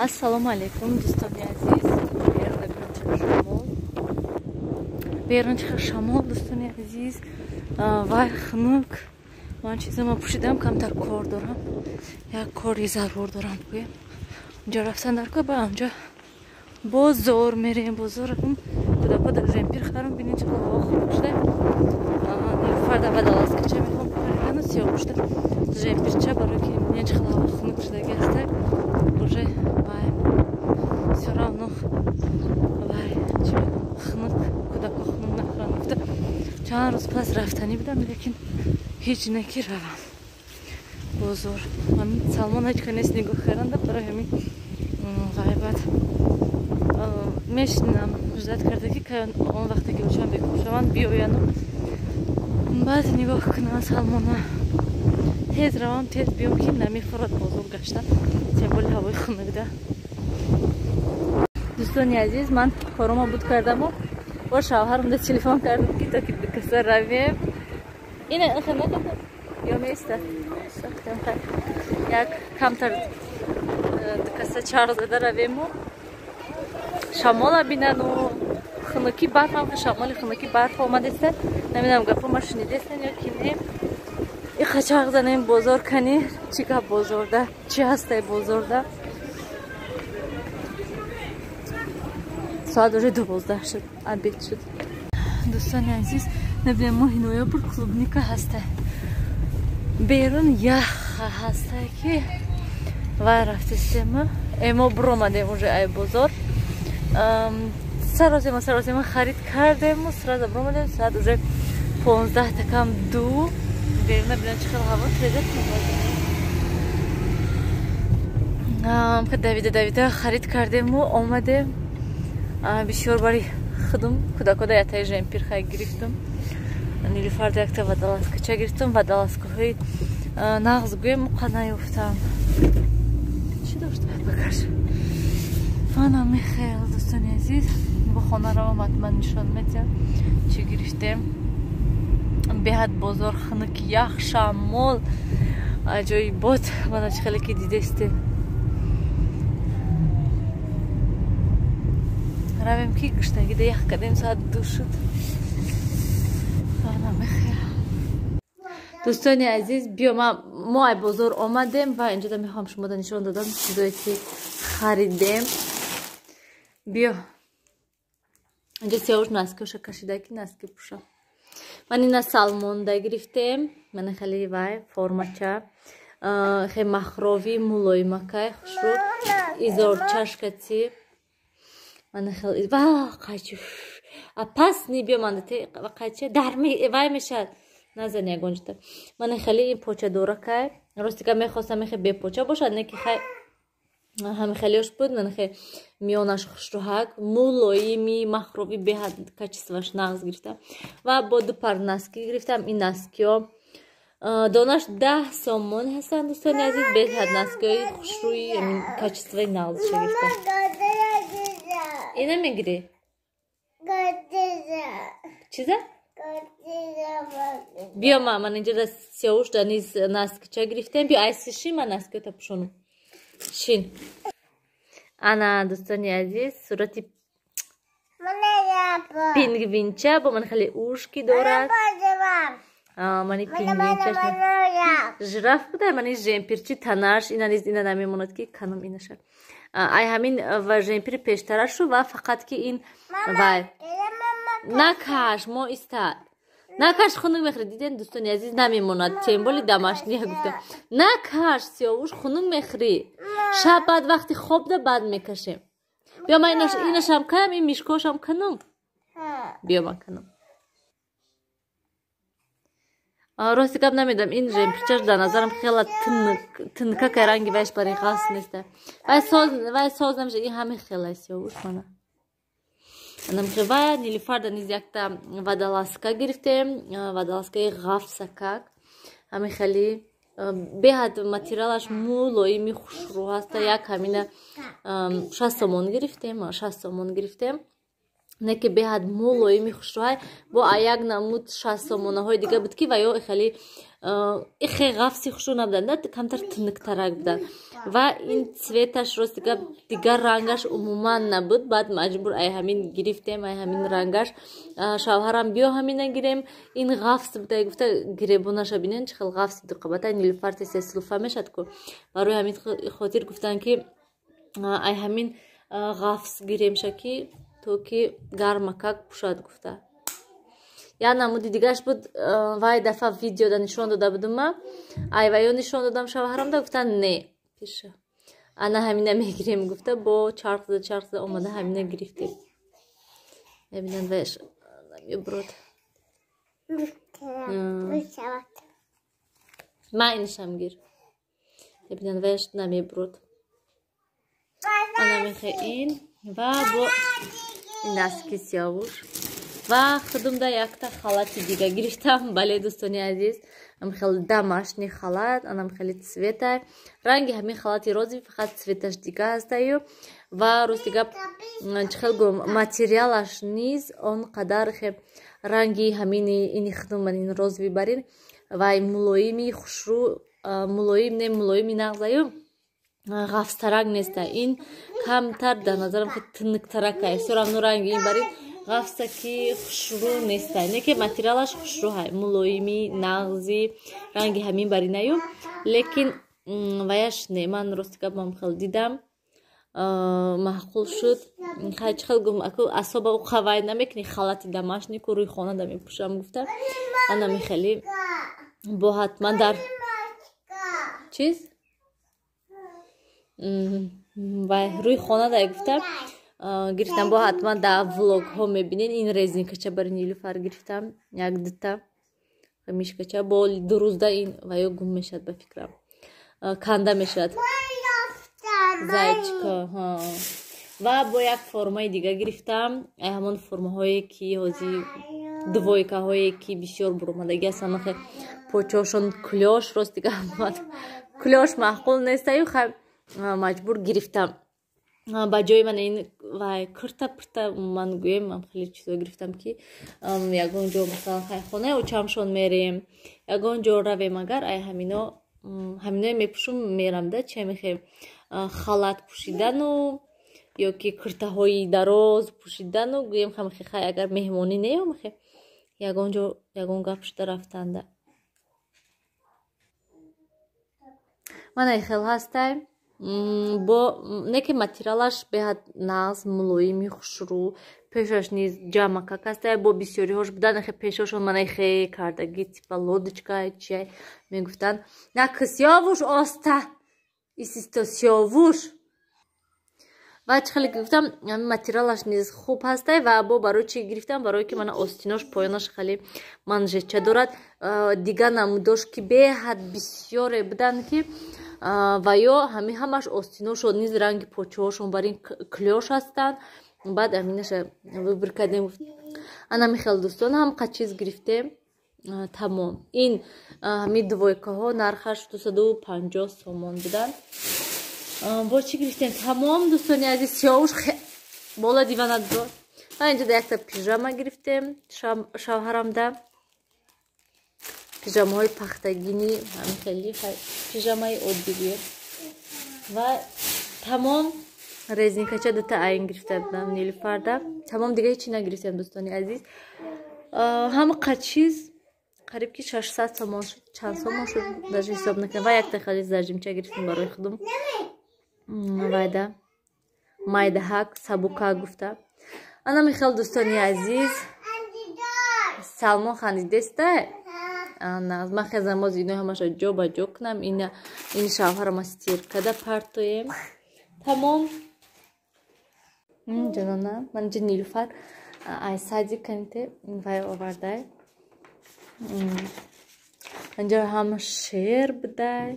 Assalomu alaykum do'stoni aziz. Berin chiqar shamol do'stoni aziz. Vay xunuk. من چیزم پوشیدم کمتر کار دارم. یک کاری ضرور دارم بگم. اونجا رفتن در که با اونجا بازار میریم. بازار اون کودکا در ژمپیر خرم بینید چه هوا خوب شده. فردا بعد از که چه میخوام کنم سیاه شده. ژمپیر چه برای که میگن چه هوا خوب شده گسته. بوجه وای. سرام نخ. وای چه خنک کودکا خنک نخرم گفته. چند روز پس رفتنی بودم لیکن هیچ نکی روم بازار من سلمان هیچ کنیست نگاه کردم برای همین غیبت میشنم جدت کرده که اون وقتی که بچم بکشم بیایم بعد نگاه کنم سلمان تیز روم تیز بیام که نمیفرد بازار گشتن سمبل هوای خنک ده دوستانی عزیز من کارم بود کردم و با شوهرم ده تلفن کردم که تا که بکسر رویم اینه خدمت یا میسته ساختم خیلی یک کمتر دکسته چهار زده رویم و شمال بینن و خنکی برف هم که شمال خنکی برف آمده است نمیدونم گفت ما شنیده استن یا کی نیم این خچاق زنیم بازار کنی چی که بازار ده چی هسته بازار ده ساعت 12 شد عبید شد دوستان عزیز نبیدیم ما هنویا بر کلوبنیکا هسته بیرون یخ هسته که وای رفتیم اما برامده اونجا ای بازار سرازیم خرید کردیم و سرازه برامده ساعت اونجا 15 تکم دو بیرون نبیدیم چه خیلی هوا تریزت میکنیم که دویده خرید کردیم و آمدیم بسیار باری خودم کودکا یتای ژمپیر خیلی گرفتم نیلوفر یک ودالاسکچه گرفتم ودالاسکهای نغز گویم قنای افتم چی داشته بکش فانا میخیل دوستانی عزیز با خانه رو حتما نشان میدم چی گرفتم بهت بازار خنک یخ شمال جای باد من چه خیلی که دیده است رویم کی کشتگی ده یخ کردیم ساعت 2 شد دوستانی عزیز بیا ما ای بازار آمدیم و اینجا میخوام شما نشون دادم چیزایی که خریدیم بیا اینجا سیاوش نسکوش کشیده که نسکی پوشم من این سالمون ده گرفتم من خیلی وای فرمچه خیلی مخروی مولای مکای خوشرو ایزور چشکتی من خیلی وای قایچه پس نی من ده قایچه درمی وای میشه نزنی گنجته من خیلی این پوچه دوره که راستی که میخواستم خیلی به پوچه باشد نه که خیلی همه خیلیش بود من خیلی میانش خوشروحک مولایی می مخروبی به حد کچیسوش نغز گرفتم و با دو پر نسکی گرفتم این نسکی ها دانش 10 سومون هستند دوستان عزیز به حد نسکی های خوشروی کچیسوی نغز گرفتم اینه میگیری چیزه؟ بیا من اینجا دست سیاوش دانیز نسکچه گرفتم بیا ایسشی من نسکه تا پشونم شین انا دوستانی عزیز صورتی پینگوینچه با من خیلی اوشکی دارد منی پینگوینچه ژراف بوده منی ژمپیرچی تنرش اینا نیز اینا نمیموند که کنم اینشه ای همین و ژمپیر پیشترش رو و فقط که این وای نکش ما استاد نکش خونم میخری دیدن دوستانی عزیز نمیموند تیمبولی دمشنی گفته نکش سیاوش خونم میخری شب بعد وقتی خواب ده بعد میکشیم بیا من اینش هم کنم این میشکاش هم کنم بیا من کنم راستی کب نمیدم این ژمپیرچش در نظرم خیلی تنکه که رنگی ویش برای غاز نیسته وای ساز نمیشه این همه خیلی سیاوش کنه نمیخواد نیلوفر دنیز یک تا ودالاسکا گرفتیم ودالاسکای غفسکک همین خیلی به حد ماتریالش مولایی می خوشرو هست یک همین 60 سومون گرفتیم не ки беҳад мулоими хушрӯҳай бо аяк намуд 60 сомонаҳои дига буд ки ва ё хеле ихе ғафси хушрӯ набуданд, камтар тинуктарак буданд ва ин цветаш рост дигар рангаш умуман набуд. Баъд маҷбур ай ҳамин гирифтем, ай ҳамин рангаш. Шавҳарам биё ҳамина гирем, ин ғафс буда гуфта гиребонаша бинен чӣ хел ғафси дуқабата нилуфар тесеслуфа мешад ку ва рӯи ҳамин хотир гуфтанд ки ай ҳамин ғафс гиремша ки то ки гармакак пушад гуфта. Я намуди дигаш буд вай дафъа видеода нишон дода будум ма. Ай ва ё нишон додам шавҳарамда гуфтанд не пиша. Ана ҳамина мегирем гуфта бо чарх зада омада ҳамина гирифтем. Мебинанд вайш намеброд. Ма инишам гир. Мебинанд вайш намеброд. Ана мехе ин ва бо наски сиёвуш ва худумда якта халати дига гирифтам. Бале дӯстони азиз, хеле домашний халат, анам хеле цветай. Ранги ҳамин халати розови, фақат цветаш дига ҳастаю ва рости гап чӣ хел гӯм материалаш низ он қадар хе ранги ҳамини ини худуман ин розови барин вай мулоими хушрӯ, мулоим не мулоими нағзаю ғафстарак неста. Ин камтар дар назарам хе тинуктаракай. Сурамну ранги ин барин ғафса ки хушрӯ неста. Не ки материалаш хушрӯ ҳай, мулоими нағзи ранги ҳамин баринаю. Лекин ваяш не, ман рости гап ман хел дидам маъқул шуд. Хай чӣ хел гум аку асоба уқавай намекунӣ халати домашний ку рӯи хона да мепӯшам гуфта. Ана мехели бо ҳатман дар чиз вай рӯи хона да гуфта гирифтам бо ҳатман дар влогҳо мебинен. Ин резинкача бари нилуфар гирифтам як дута мишкача бо дурузда ин ва ё гум мешавад ба фикрам канда мешавад зайчика ва бо як формаи дига гирифтам. Ай ҳамон формаҳое ки ҳози двойкаҳое ки бисёр буромадаги ҳастанд хе почошон клёш рости гап клёш маъқул нестаю хай маҷбур гирифтам. Ба ҷои ман ин вай кирта пирта ман гӯем ман хеле чизо гирифтам ки ягон ҷо масалан хай хонаи очамшон мерем, ягон ҷо равем агар ай ҳаминое мепӯшум мерамда чӣ мехем халат пӯшидану ё ки киртаҳои дароз пӯшидану гӯем хамхе хай агар меҳмонӣ неё мехе ягон ҷо ягон гап шуда рафтанда. Ман ай хел ҳастай бо не ки материалаш беҳад нағз мулоими хушрӯ, пешаш низ ҷамакак ҳастай бо бисёриҳош будан хе пешошон манай хе кардаги типа лодочка чиай мегуфтанд наки сиёвуш оста исисто сиёвуш ва чӣ хеле гуфтам материалаш низ хуб ҳастай ва бо барои чӣ гирифтам барое ки мана остинош поёнаш хеле манжетча дорад дига намудош ки беҳад бисёре буданд ки ва ё ҳамаш остиношо низ ранги почаҳошон бар ин клёш ҳастанд. Баъд аминаша выбор кардем. Ана михел дӯстон ҳам қачиз гирифтем тамом. Ин ҳамин двойкаҳо нархаш 250 сомон буданд. бо чӣ гирифтем тамом дӯстони азиз сиёвуш бола диванат бор. ва инҷода якта пижама гирифтем шавҳарамда пижамаҳои пахтагини ҳамин хели пижамаи оддигӣ ва тамом резинкача дута айн гирифта будам нилуфарда. Тамом дига ҳечи нагирифтем дӯстони азиз. ҳама қачиз қариб ки 600 сомон шуд, чанд сомон шуд даже ҳисоб накардам. ва якта хели зажимча гирифтем барои худум вайда майдаҳак сабукак гуфта. ана михел дӯстони азиз Салмон хандидаста ман хезам боз ино ҳамаша ҷо ба ҷо кунам. ин шавҳарама стиркада партоем тамом. ҷанона ман ҷа нилуфар ай сади каните вай овардай анҷа ҳам шер будай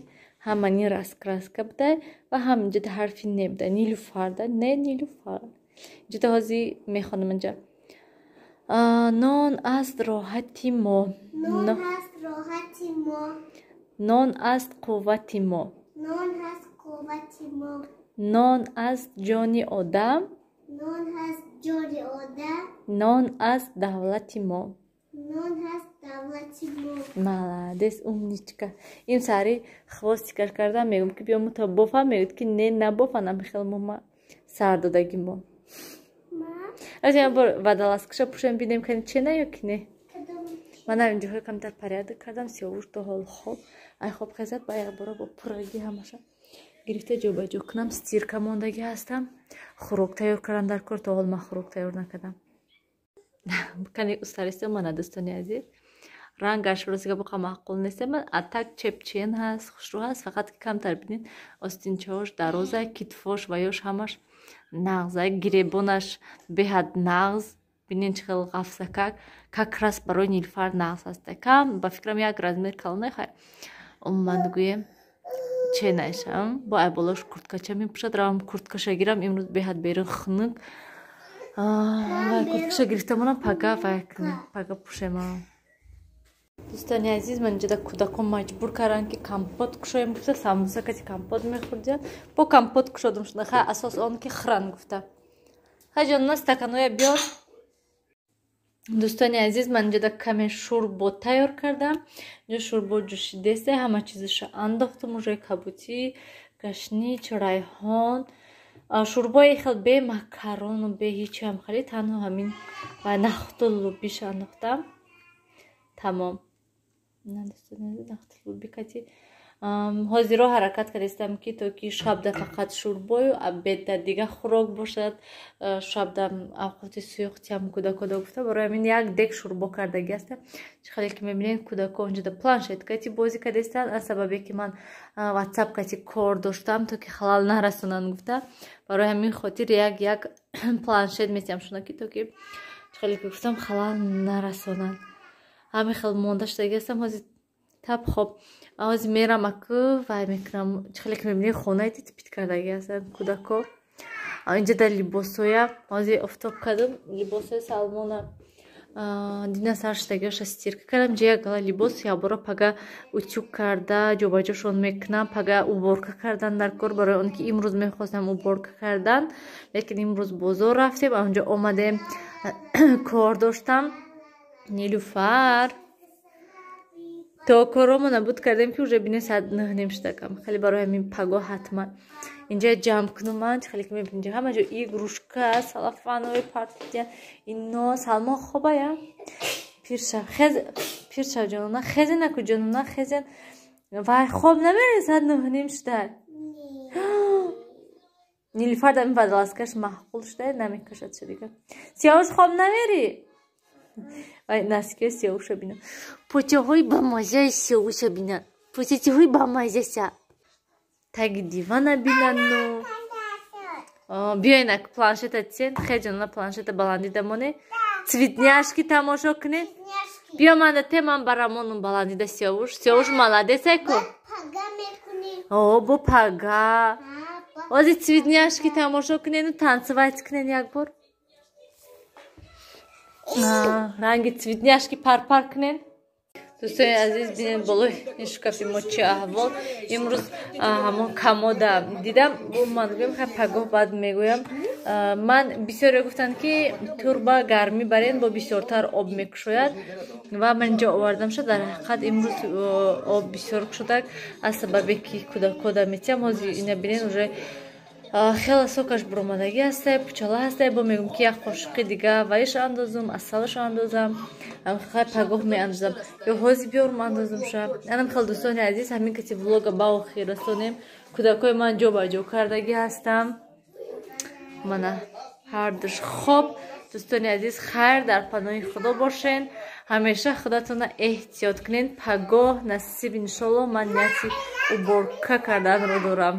ҳам мани раскраска будай ва ҳам инҷода ҳарфи не будай нилуфарда не нилуфар инҷода ҳози мехонам анҷа нон аст роҳати мо нон аст қуввати мо нон аст ҷони одам جوری اوده نان از دولتی ما نان هست دولتی ما молодец умничка این سری خواست چیکار کردم میگم که بیام تا بافم میگه که نه نبافنم خیلی ماما سر دادگی ما از این بار водолазкаша пушем бинем кани чена ё ки не манам инҷоҳо камтар порядок кардам сиёвуш то ҳол хоб ай хоб хезад ба як бора бо пурраги ҳамаша гирифта ҷобаҷо кунам стирка мондагӣ ҳастам хӯрок тайёр кардам дар кор то ҳол ман хӯрок тайёр накардам кани устаристем мана дӯстони азиз рангаш росига боқа маъқул нестем а так чепчен ҳаст хушрӯ ҳаст фақат ки камтар бинед остинчаҳош дароза китфош ва ёш ҳамаш нағза гиребонаш беҳад нағз бинен чӣ хел ғафсакак как раз барои нилфар нағз ҳаста кам ба фикрам як размер калоне хай умуман гӯем ченашам бо айболош курткача мепӯшад равам курткаша гирам имрӯз беҳад берин хунук вай курткаша гирифтамонам пага пӯшемам дӯстони азиз ман инҷода кӯдакон маҷбур карданд ки компот кушоем гуфта самбуса каси компот мехӯрдия бо компот кушодум шуда хай асос он ки хӯранд гуфта хаҷонна стаканоя биёр дӯстони азиз ман инҷода каме шӯрбо тайёр кардам инҷо шӯрбо ҷӯшидеста ҳама чизаша андохтум уже кабутӣ гашнич райҳон шӯрбои хел бе макарону бе ҳичам хали танҳо ҳамин ва нахту лубиш андохтам тамом ҳозиро ҳаракат кардистам ки то ки шабда фақат шӯрбою обеда дига хӯрок бошад шабда авқоти суюқтиам кӯдакода гуфта барои ҳамин як дег шӯрбо кардагӣ ҳастам чӣ хеле ки мебинед кӯдако инҷода планшеткати бозӣ кардистанд аз сабабе ки ман ватсапкати кор доштам то ки халал нарасонанд гуфта барои ҳамин хотир як планшет месиям шуна ки то ки чӣ хеле ки гуфтам халал нарасонанд ҳамин хел монда шудагӣ ҳастам ҳозир таб хоб ҳозир мерам аку вай мекунам чӣ хеле ки мебинед хонаи титпит кардагӣ ҳастанд кӯдако инҷода либосоя ҳозир офтоб кардам либосои салмона дина сар шудагиаша стирка кардам ҷа як гала либос ябора пага утюг карда ҷобаҷошон мекунам пага уборка кардан дар кор барои он ки имрӯз мехостам уборка кардан лекин имрӯз бозор рафтем онҷо омадем кор доштам нилуфар то коромон набуд кардем ки уже бинем саат 9 шудакам хеле барои ҳамин паго ҳатман инҷа ҷамъ кунуман хеле ки мебинед ҳама ҷо игрушка салафанови партия ино салмон хобая пиршав ҷонуна хезен аку ҷонуна хезен вай хоб намеред саат 9 шуда нилуфар дами водолазкаш маҳқул шуда намекашад шудига сиёвуш хоб намери вай наскиё сиёвуша бина почаҳои бамазаи сиёвуша бина почаҳои бамазаса таги дивана бинану биёин ак планшета тисен хеҷона планшета баландӣ дамоне цветняшки тамошо кунед биё мана те ман барамону баландида сиёвуш маладесеку бо пага ҳозир цветняшки тамошо кунеду танцевать кунед як бор ранги цветняшки парпар кунед дӯстони азиз бинед болои ин шкафи мо чи аҳвол имрӯз ҳамон комода дидам ман гӯям хай пагоҳ баъд мегӯям ман бисёре гуфтанд ки турба гармӣ барен бо бисёртар об мекушояд ва ман инҷо овардам шуд дар ҳақиқат имрӯз об бисёр кушодак аз сабабе ки кӯдакода метиям ҳозир ина бинед уже хела сокаш буромадагӣ ҳастай пучала ҳастай бо мегӯм ки як қошиқи дига ваиш андозам асалаш андозам хай пагоҳ меандозам ё ҳозир биёрум андозам ша анам хел дӯстони азиз ҳамин каси влога ба охир расонем кӯдакои ман ҷобаҷо кардагӣ ҳастам мана ҳардуш хоб дӯстони азиз хайр дар паноҳи худо бошен ҳамеша худатона эҳтиёт кунед пагоҳ насиб иншолло ман нияти уборка карданро дорам